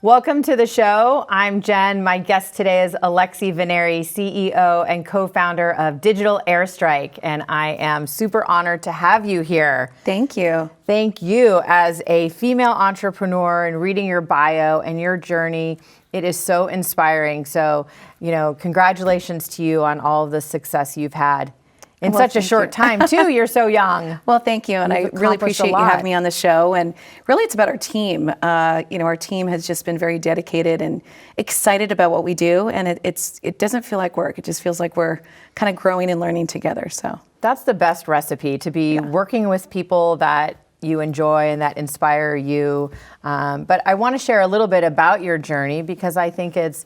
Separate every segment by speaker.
Speaker 1: Welcome to the show. I'm Jen. My guest today is Alexi Venneri, CEO and co-founder of Digital Airstrike, and I am super honored to have you here.
Speaker 2: Thank you.
Speaker 1: Thank you. As a female entrepreneur and reading your bio and your journey, it is so inspiring. So, congratulations to you on all of the success you've had. In such a short time, too. You're so young.
Speaker 2: Well, thank you. And I really appreciate you having me on the show. And really, it's about our team. Our team has just been very dedicated and excited about what we do. And it doesn't feel like work. It just feels like we're kind of growing and learning together. So
Speaker 1: that's the best recipe, to be working with people that you enjoy and that inspire you. But I want to share a little bit about your journey because I think it's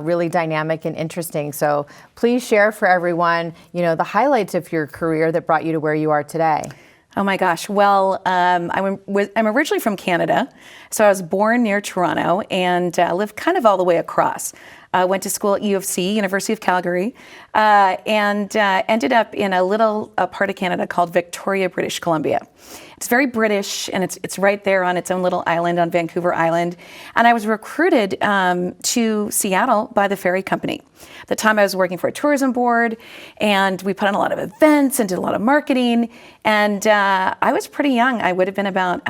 Speaker 1: really dynamic and interesting. So please share for everyone, the highlights of your career that brought you to where you are today.
Speaker 2: Oh my gosh. Well, I'm originally from Canada. So I was born near Toronto and lived kind of all the way across. Went to school at U of C, University of Calgary, and ended up in a little part of Canada called Victoria, British Columbia. It's very British, and it's right there on its own little island on Vancouver Island. And I was recruited to Seattle by the ferry company. At the time, I was working for a tourism board, and we put on a lot of events and did a lot of marketing. And I was pretty young. I would have been about,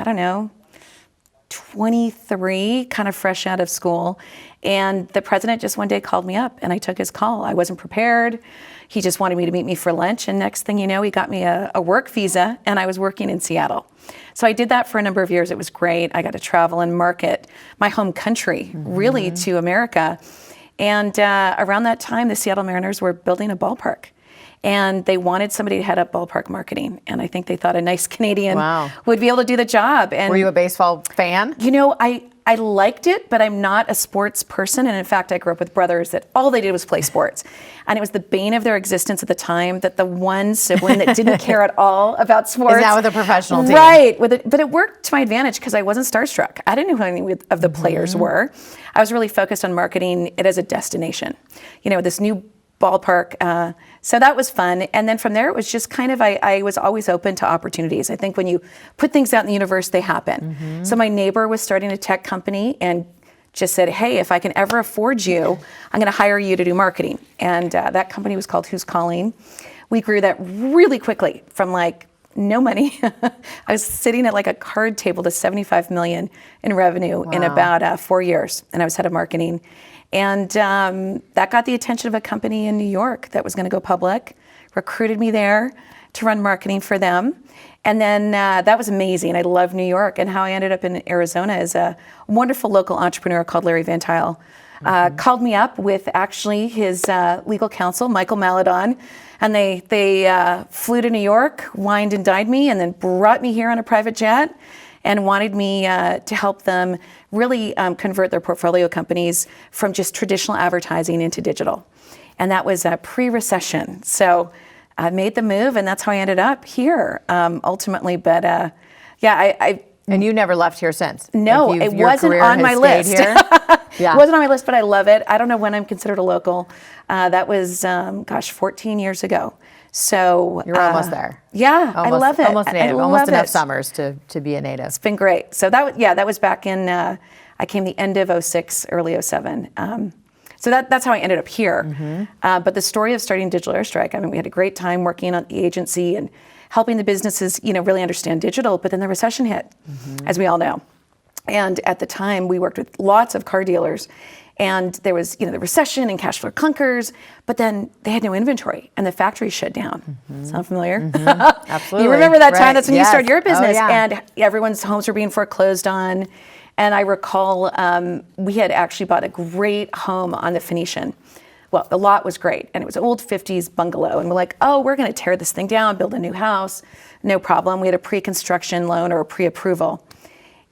Speaker 2: 23, kind of fresh out of school. And the president just one day called me up and I took his call. I wasn't prepared. He just wanted me to meet me for lunch. And next thing you know, he got me a work visa and I was working in Seattle. So I did that for a number of years. It was great. I got to travel and market my home country, really, to America. And around that time, the Seattle Mariners were building a ballpark. And they wanted somebody to head up ballpark marketing. And I think they thought a nice Canadian would be able to do the job. And
Speaker 1: were you a baseball fan?
Speaker 2: I liked it, but I'm not a sports person. And in fact, I grew up with brothers that all they did was play sports. And it was the bane of their existence at the time that the one sibling that didn't care at all about sports
Speaker 1: is now with a professional team.
Speaker 2: Right. But it worked to my advantage because I wasn't starstruck. I didn't know who any of the players were. I was really focused on marketing it as a destination. This new ballpark. So that was fun. And then from there, it was just kind of, I was always open to opportunities. I think when you put things out in the universe, they happen. So my neighbor was starting a tech company and just said, hey, if I can ever afford you, I'm going to hire you to do marketing. And that company was called Who's Calling. We grew that really quickly from no money. I was sitting at a card table to 75 million in revenue in about 4 years. And I was head of marketing. And that got the attention of a company in New York that was going to go public, recruited me there to run marketing for them. And then that was amazing. I love New York. And how I ended up in Arizona is a wonderful local entrepreneur called Larry Van Tile. Called me up with actually his legal counsel, Michael Maladon. And they flew to New York, wined and dined me, and then brought me here on a private jet and wanted me to help them really convert their portfolio companies from just traditional advertising into digital. And that was pre-recession. So I made the move, and that's how I ended up here ultimately. But
Speaker 1: And you never left here since?
Speaker 2: No, it wasn't on my list. It wasn't on my list, but I love it. I don't know when I'm considered a local. That was, 14 years ago. So
Speaker 1: you're almost there.
Speaker 2: Yeah, I love it.
Speaker 1: Almost native. Almost enough summers to be a native.
Speaker 2: It's been great. So that was back in. I came the end of 06, early 07. So that's how I ended up here. But the story of starting Digital Airstrike, we had a great time working on the agency and helping the businesses, really understand digital. But then the recession hit, as we all know. And at the time, we worked with lots of car dealers. And there was, the recession and cash flow clunkers, but then they had no inventory and the factory shut down. Sound familiar?
Speaker 1: Absolutely.
Speaker 2: You remember that time? That's when you started your business and everyone's homes were being foreclosed on. And I recall we had actually bought a great home on the Phoenician. Well, the lot was great and it was an old 50s bungalow. And we're like, we're going to tear this thing down, build a new house. No problem. We had a pre-construction loan or a pre-approval.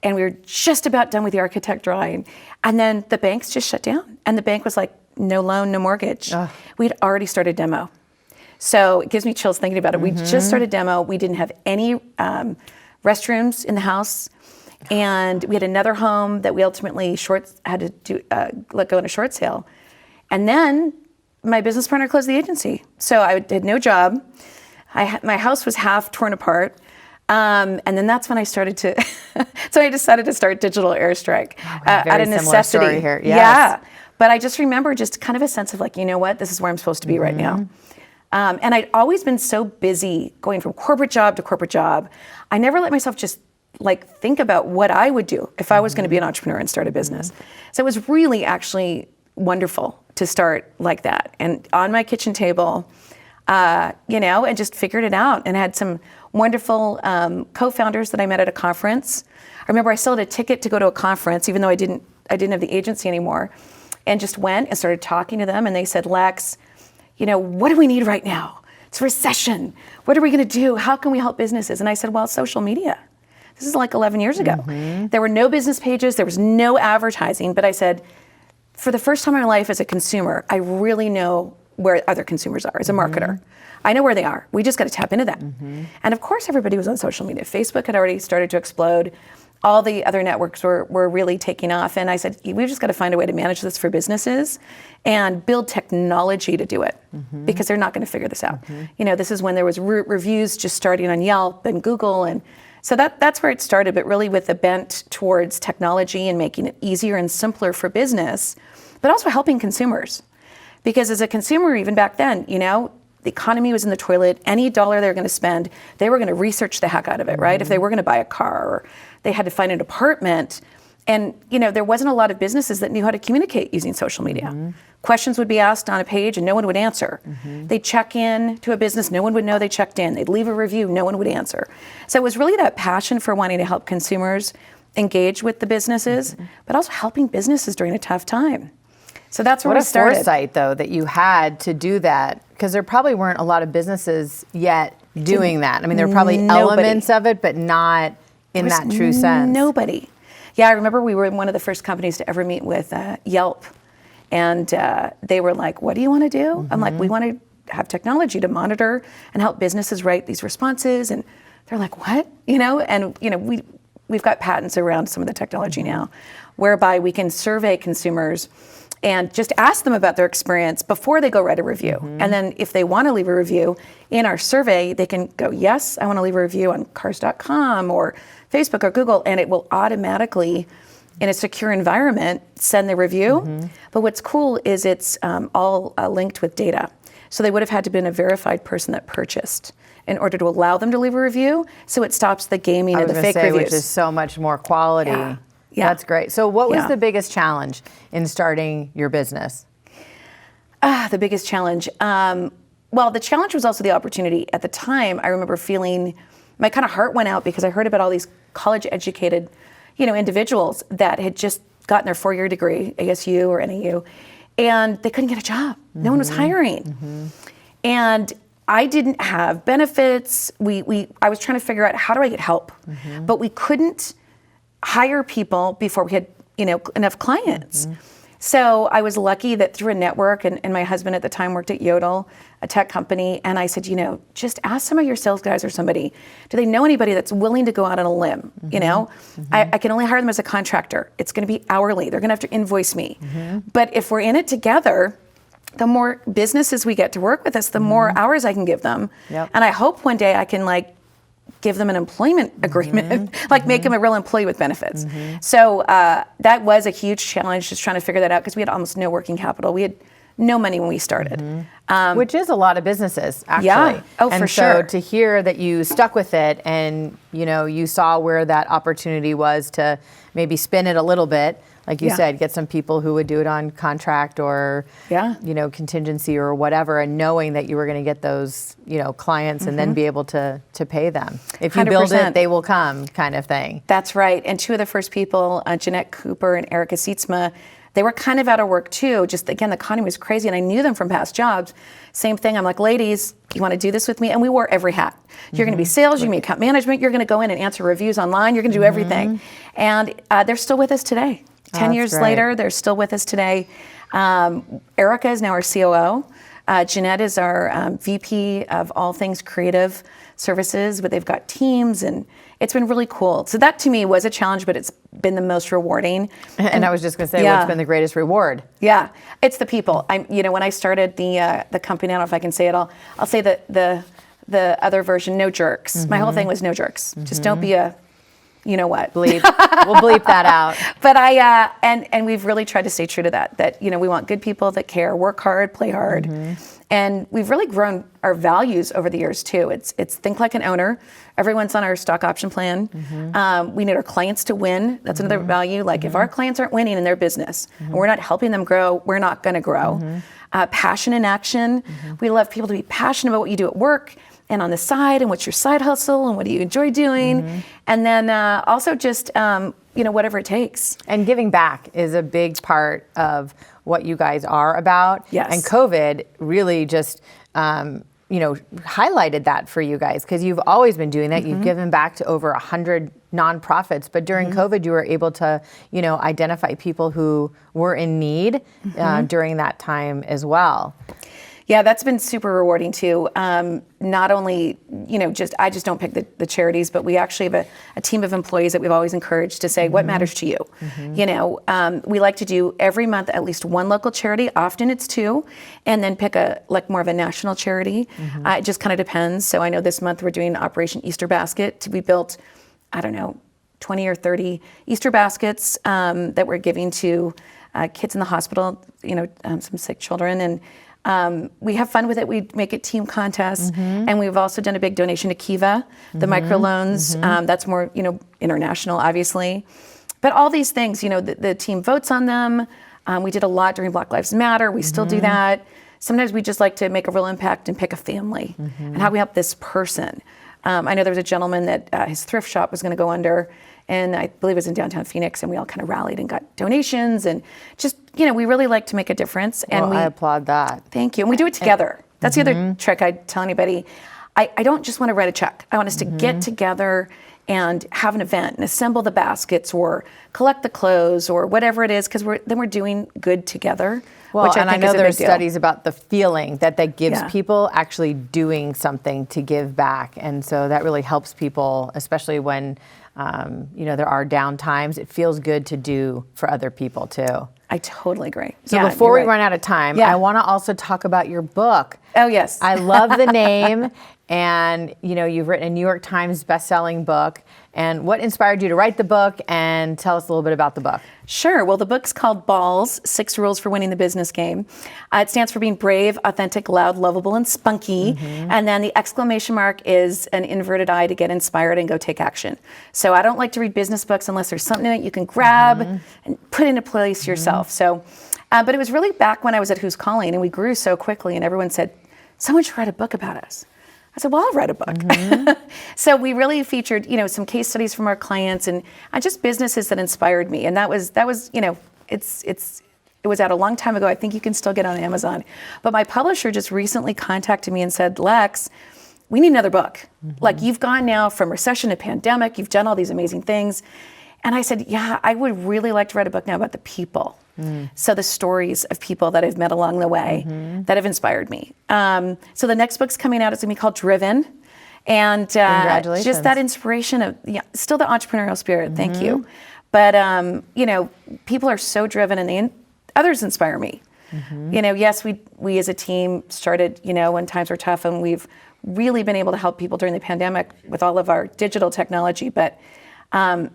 Speaker 2: And we were just about done with the architect drawing. And then the banks just shut down. And the bank was like, no loan, no mortgage. We'd already started demo. So it gives me chills thinking about it. We just started demo. We didn't have any restrooms in the house. And we had another home that we ultimately had to let go in a short sale. And then my business partner closed the agency. So I had no job. My house was half torn apart. And then that's when I started to, so I decided to start digital Airstrike out of
Speaker 1: similar
Speaker 2: necessity.
Speaker 1: story here. Yes.
Speaker 2: Yeah. But I just remember just kind of a sense of like, you know what, this is where I'm supposed to be right now. And I'd always been so busy going from corporate job to corporate job. I never let myself just like think about what I would do if I was going to be an entrepreneur and start a business. So it was really actually wonderful to start like that. And on my kitchen table, and just figured it out and had some wonderful co-founders that I met at a conference. I remember I still had a ticket to go to a conference, even though I didn't have the agency anymore, and just went and started talking to them. And they said, Lex, what do we need right now? It's a recession. What are we going to do? How can we help businesses? And I said, well, social media. This is like 11 years ago. There were no business pages. There was no advertising. But I said, for the first time in my life as a consumer, I really know where other consumers are as a marketer. I know where they are. We just got to tap into them. And of course, everybody was on social media. Facebook had already started to explode. All the other networks were really taking off. And I said, we've just got to find a way to manage this for businesses and build technology to do it because they're not going to figure this out. This is when there was reviews just starting on Yelp and Google. And so that's where it started, but really with a bent towards technology and making it easier and simpler for business, but also helping consumers. Because as a consumer, even back then, the economy was in the toilet. Any dollar they were going to spend, they were going to research the heck out of it, right? If they were going to buy a car or they had to find an apartment. And, there wasn't a lot of businesses that knew how to communicate using social media. Questions would be asked on a page and no one would answer. They'd check in to a business, no one would know they checked in. They'd leave a review, no one would answer. So it was really that passion for wanting to help consumers engage with the businesses, but also helping businesses during a tough time. So that's where we started.
Speaker 1: What a foresight, though, that you had to do that, because there probably weren't a lot of businesses yet doing that. I mean, there were probably elements of it, but not in that true sense.
Speaker 2: Nobody. Yeah, I remember we were one of the first companies to ever meet with Yelp. And they were like, what do you want to do? I'm like, we want to have technology to monitor and help businesses write these responses. And they're like, what? We've got patents around some of the technology now, whereby we can survey consumers and just ask them about their experience before they go write a review. And then if they want to leave a review in our survey, they can go, yes, I want to leave a review on cars.com or Facebook or Google, and it will automatically, in a secure environment, send the review. But what's cool is it's all linked with data. So they would have had to have been a verified person that purchased in order to allow them to leave a review. So it stops the gaming and the fake reviews.
Speaker 1: Which is so much more quality.
Speaker 2: Yeah.
Speaker 1: That's great. So what was the biggest challenge in starting your business?
Speaker 2: The biggest challenge. Well, the challenge was also the opportunity. At the time, I remember feeling, my kind of heart went out because I heard about all these college-educated, individuals that had just gotten their 4-year degree, ASU or NAU, and they couldn't get a job. No one was hiring. And I didn't have benefits. I was trying to figure out, how do I get help? But we couldn't hire people before we had, enough clients. So I was lucky that through a network, and my husband at the time worked at Yodel, a tech company, and I said, just ask some of your sales guys or somebody, do they know anybody that's willing to go out on a limb? I can only hire them as a contractor. It's going to be hourly. They're going to have to invoice me. But if we're in it together, the more businesses we get to work with us, the more hours I can give them. And I hope one day I can give them an employment agreement, make them a real employee with benefits. So that was a huge challenge, just trying to figure that out, because we had almost no working capital. We had no money when we started.
Speaker 1: Which is a lot of businesses, actually.
Speaker 2: Yeah. Oh,
Speaker 1: and
Speaker 2: for
Speaker 1: so
Speaker 2: sure.
Speaker 1: to hear that you stuck with it and, you saw where that opportunity was to maybe spin it a little bit, like you said, get some people who would do it on contract or, contingency or whatever, and knowing that you were going to get those, clients and then be able to pay them. If you
Speaker 2: 100%.
Speaker 1: build it, they will come, kind of thing.
Speaker 2: That's right. And two of the first people, Jeanette Cooper and Erica Sietsma, they were kind of out of work too. Just again, the economy was crazy, and I knew them from past jobs. Same thing. I'm like, ladies, you want to do this with me? And we wore every hat. You're going to be sales. You're going to be account management. You're going to go in and answer reviews online. You're going to do everything. And they're still with us today. 10 years later, they're still with us today. Erica is now our COO. Jeanette is our VP of all things creative services, but they've got teams, and it's been really cool. So that to me was a challenge, but it's been the most rewarding.
Speaker 1: And I was just going to say, what's been the greatest reward?
Speaker 2: Yeah, it's the people. When I started the company, I don't know if I can say it all. I'll say that the the other version, no jerks. My whole thing was no jerks. Just don't be a, you know what.
Speaker 1: Bleep. We'll bleep that out.
Speaker 2: But and we've really tried to stay true to that, you know, we want good people that care, work hard, play hard. And we've really grown our values over the years too. It's think like an owner. Everyone's on our stock option plan. We need our clients to win. That's another value. Like if our clients aren't winning in their business and we're not helping them grow, we're not going to grow. Passion in action. We love people to be passionate about what you do at work and on the side, and what's your side hustle, and what do you enjoy doing, and then also just you know, whatever it takes.
Speaker 1: And giving back is a big part of what you guys are about.
Speaker 2: Yes.
Speaker 1: And COVID really just you know, highlighted that for you guys, because you've always been doing that. You've given back to over 100 nonprofits, but during COVID, you were able to, you know, identify people who were in need during that time as well.
Speaker 2: Yeah, that's been super rewarding too. Not only, you know, I just don't pick the charities, but we actually have a team of employees that we've always encouraged to say, what matters to you? You know, we like to do every month at least one local charity. Often it's two, and then pick more of a national charity. It just kind of depends. So I know this month we're doing Operation Easter Basket. We built, I don't know, 20 or 30 Easter baskets that we're giving to kids in the hospital, you know, some sick children. And we have fun with it. We make it team contests, and we've also done a big donation to Kiva, the microloans. That's more, you know, international, obviously. But all these things, you know, the team votes on them. We did a lot during Black Lives Matter. We still do that. Sometimes we just like to make a real impact and pick a family and how we help this person. I know there was a gentleman that his thrift shop was going to go under, and I believe it was in downtown Phoenix, and we all kind of rallied and got donations, and just, you know, we really like to make a difference. And
Speaker 1: I applaud that.
Speaker 2: Thank you. And we do it together. That's the other trick I tell anybody. I don't just want to write a check. I want us to get together and have an event and assemble the baskets or collect the clothes or whatever it is, because then we're doing good together.
Speaker 1: Well,
Speaker 2: which
Speaker 1: and I know there's
Speaker 2: deal.
Speaker 1: Studies about the feeling that gives people actually doing something to give back. And so that really helps people, especially when, you know, there are down times. It feels good to do for other people too.
Speaker 2: I totally agree.
Speaker 1: So before we run out of time, I want to also talk about your book.
Speaker 2: Oh, yes.
Speaker 1: I love the name. And, you know, you've written a New York Times bestselling book. And what inspired you to write the book? And tell us a little bit about the book.
Speaker 2: Sure. Well, the book's called Balls, 6 Rules for Winning the Business Game. It stands for being brave, authentic, loud, lovable, and spunky. And then the exclamation mark is an inverted I to get inspired and go take action. So I don't like to read business books unless there's something that you can grab and put into place yourself. So, but it was really back when I was at Who's Calling, and we grew so quickly, and everyone said, someone should write a book about us. I said, well, I'll write a book. So we really featured, you know, some case studies from our clients and just businesses that inspired me. And that was, you know, it was out a long time ago. I think you can still get it on Amazon. But my publisher just recently contacted me and said, Lex, we need another book. Like, you've gone now from recession to pandemic. You've done all these amazing things. And I said, yeah, I would really like to write a book now about the people. So the stories of people that I've met along the way that have inspired me. So the next book's coming out. It's going to be called Driven. And
Speaker 1: Congratulations.
Speaker 2: Just that inspiration of, still the entrepreneurial spirit. Thank you. But, you know, people are so driven, and others inspire me. You know, yes, we as a team started, you know, when times were tough, and we've really been able to help people during the pandemic with all of our digital technology. But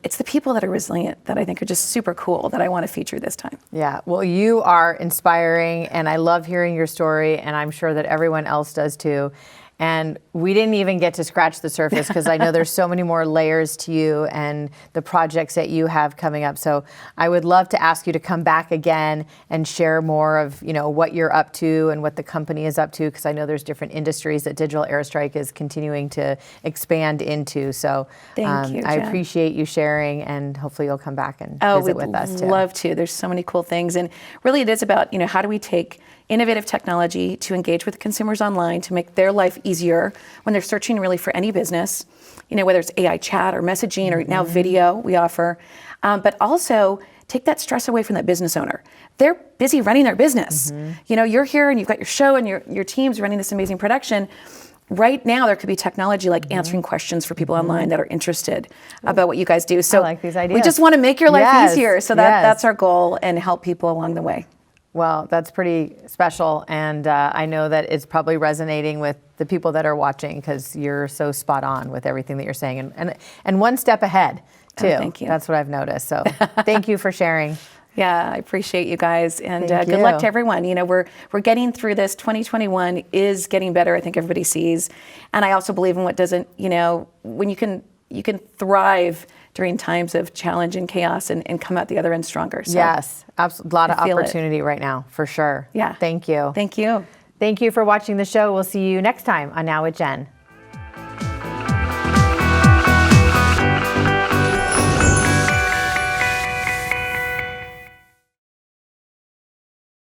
Speaker 2: it's the people that are resilient that I think are just super cool that I want to feature this time.
Speaker 1: Yeah, well, you are inspiring, and I love hearing your story, and I'm sure that everyone else does too. And we didn't even get to scratch the surface, because I know there's so many more layers to you and the projects that you have coming up. So I would love to ask you to come back again and share more of, you know, what you're up to and what the company is up to, because I know there's different industries that Digital Airstrike is continuing to expand into. So
Speaker 2: Thank you,
Speaker 1: I
Speaker 2: Jen.
Speaker 1: appreciate you sharing, and hopefully you'll come back and visit with us too.
Speaker 2: Love to. There's so many cool things. And really it is about, you know, how do we take innovative technology to engage with consumers online to make their life easier when they're searching really for any business, you know, whether it's AI chat or messaging or now video we offer, but also take that stress away from that business owner. They're busy running their business. You know, you're here and you've got your show and your team's running this amazing production. Right now, there could be technology like answering questions for people online that are interested about what you guys do. So
Speaker 1: I like these ideas.
Speaker 2: We just want to make your life
Speaker 1: Yes.
Speaker 2: easier. So that's our goal, and help people along the way.
Speaker 1: Well, that's pretty special, and I know that it's probably resonating with the people that are watching because you're so spot on with everything that you're saying, and one step ahead too.
Speaker 2: Oh, thank you.
Speaker 1: That's what I've noticed. So thank you for sharing.
Speaker 2: Yeah, I appreciate you guys, and
Speaker 1: Thank
Speaker 2: good luck
Speaker 1: you.
Speaker 2: to everyone. You know, we're getting through this. 2021 is getting better. I think everybody sees, and I also believe in what doesn't. You know, when you can thrive during times of challenge and chaos and come out the other end stronger. So
Speaker 1: Yes, a lot of
Speaker 2: I feel it.
Speaker 1: opportunity right now for sure.
Speaker 2: Yeah.
Speaker 1: Thank you.
Speaker 2: Thank you.
Speaker 1: Thank you for watching the show. We'll see you next time on Now with Jen.